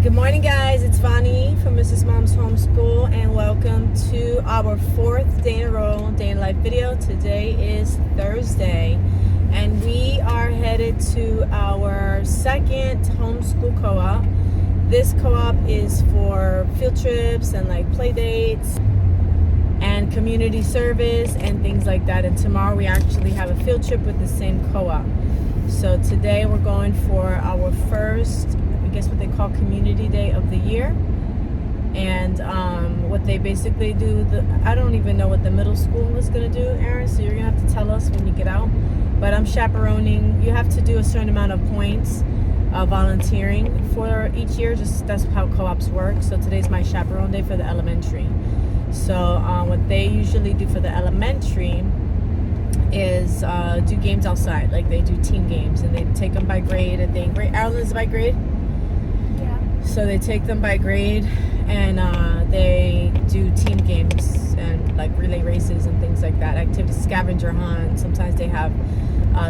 Good morning, guys. It's Vani from Mrs. Mom's Homeschool, and welcome to our fourth day in a row day in life video. Today is Thursday, and we are headed to our second homeschool co-op. This co-op is for field trips and like play dates and community service and things like that. And tomorrow we actually have a field trip with the same co-op. So today we're going for our first, I guess what they call community day of the year. And what they basically do, I don't even know what the middle school is going to do, Aaron, so you're going to have to tell us when you get out. But I'm chaperoning. You have to do a certain amount of points volunteering for each year. Just that's how co-ops work. So today's my chaperone day for the elementary. So what they usually do for the elementary is do games outside. Like they do team games, and they take them by grade. I think Ireland's by grade. Yeah. So they take them by grade, and they do team games and like relay races and things like that. Activities, scavenger hunt. Sometimes they have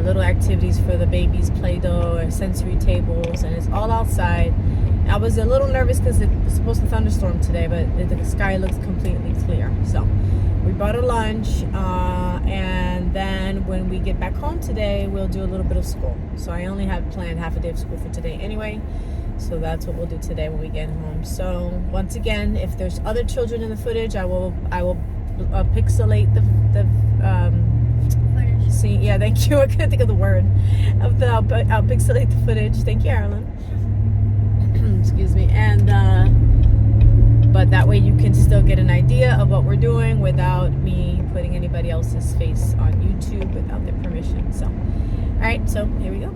little activities for the babies, Play-Doh and sensory tables, and it's all outside. I was a little nervous because it was supposed to thunderstorm today, but the sky looks completely clear. So we brought a lunch, and then when we get back home today, we'll do a little bit of school. So I only have planned half a day of school for today anyway. So that's what we'll do today when we get home. So once again, if there's other children in the footage, I will pixelate the Footage. see. Yeah, thank you. I couldn't think of the word. I'll pixelate the footage. Thank you, Ireland. Excuse me. And but that way you can still get an idea of what we're doing without me putting anybody else's face on YouTube without their permission. So, all right. So here we go.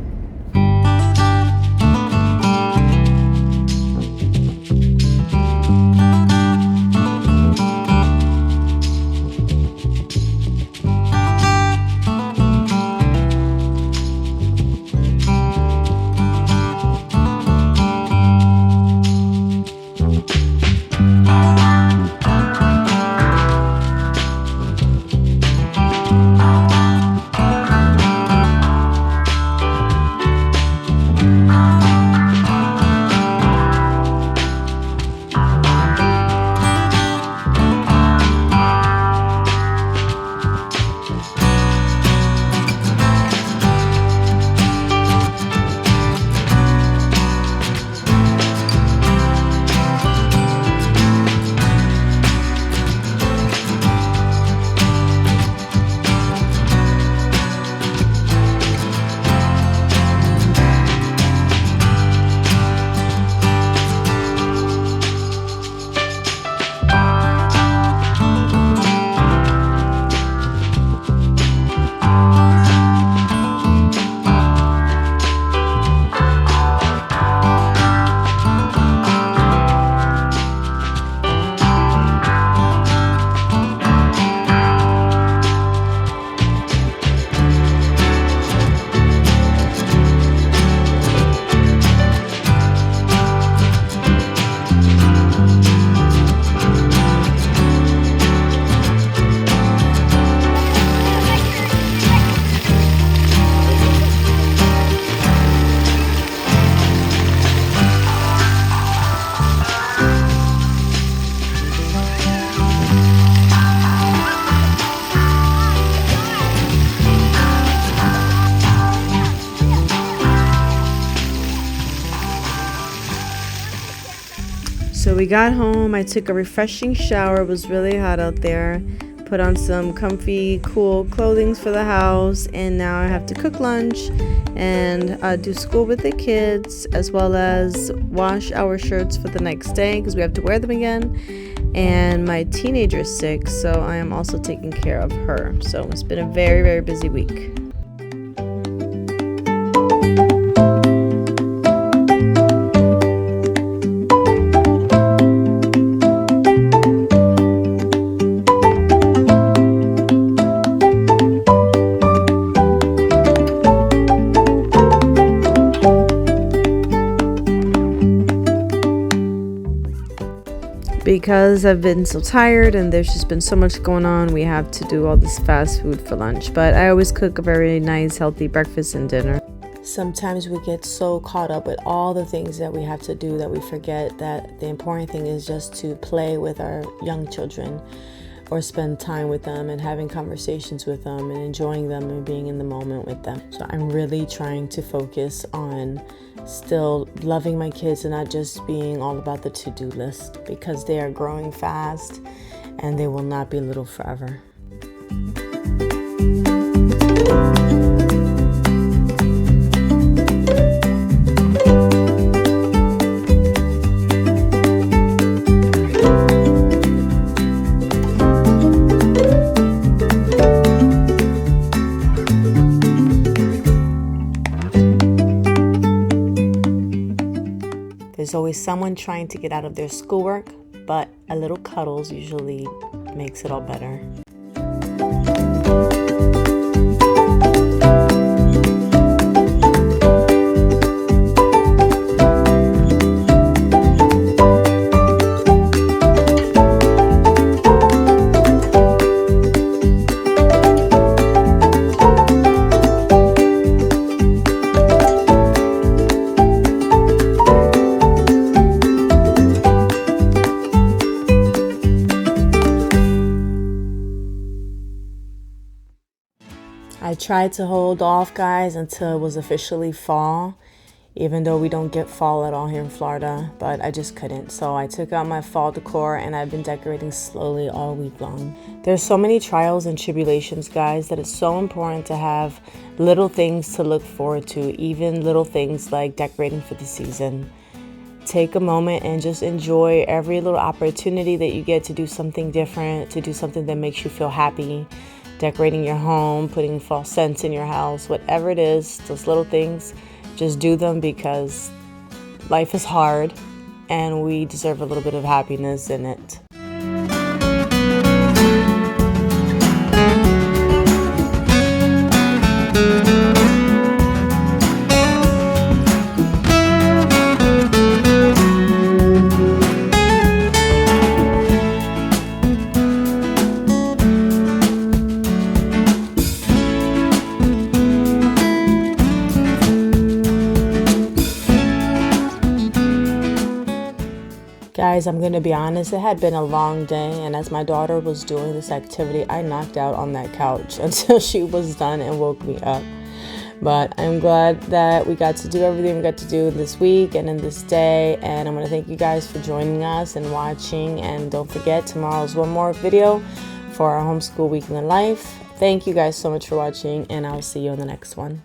So we got home, I took a refreshing shower, it was really hot out there, put on some comfy, cool clothing for the house, and now I have to cook lunch and do school with the kids, as well as wash our shirts for the next day because we have to wear them again. And my teenager is sick, so I am also taking care of her. So it's been a very, very busy week. Because I've been so tired and there's just been so much going on, we have to do all this fast food for lunch. But I always cook a very nice, healthy breakfast and dinner. Sometimes we get so caught up with all the things that we have to do that we forget that the important thing is just to play with our young children or spend time with them and having conversations with them and enjoying them and being in the moment with them. So I'm really trying to focus on still loving my kids and not just being all about the to-do list, because they are growing fast and they will not be little forever. There's always someone trying to get out of their schoolwork, but a little cuddles usually makes it all better. I tried to hold off, guys, until it was officially fall, even though we don't get fall at all here in Florida, but I just couldn't. So I took out my fall decor and I've been decorating slowly all week long. There's so many trials and tribulations, guys, that it's so important to have little things to look forward to, even little things like decorating for the season. Take a moment and just enjoy every little opportunity that you get to do something different, to do something that makes you feel happy. Decorating your home, putting fall scents in your house, whatever it is, those little things, just do them, because life is hard and we deserve a little bit of happiness in it. Guys, I'm going to be honest, it had been a long day, and as my daughter was doing this activity, I knocked out on that couch until she was done and woke me up. But I'm glad that we got to do everything we got to do this week and in this day, and I'm going to thank you guys for joining us and watching, and don't forget, tomorrow's one more video for our homeschool week in the life. Thank you guys so much for watching, and I'll see you in the next one.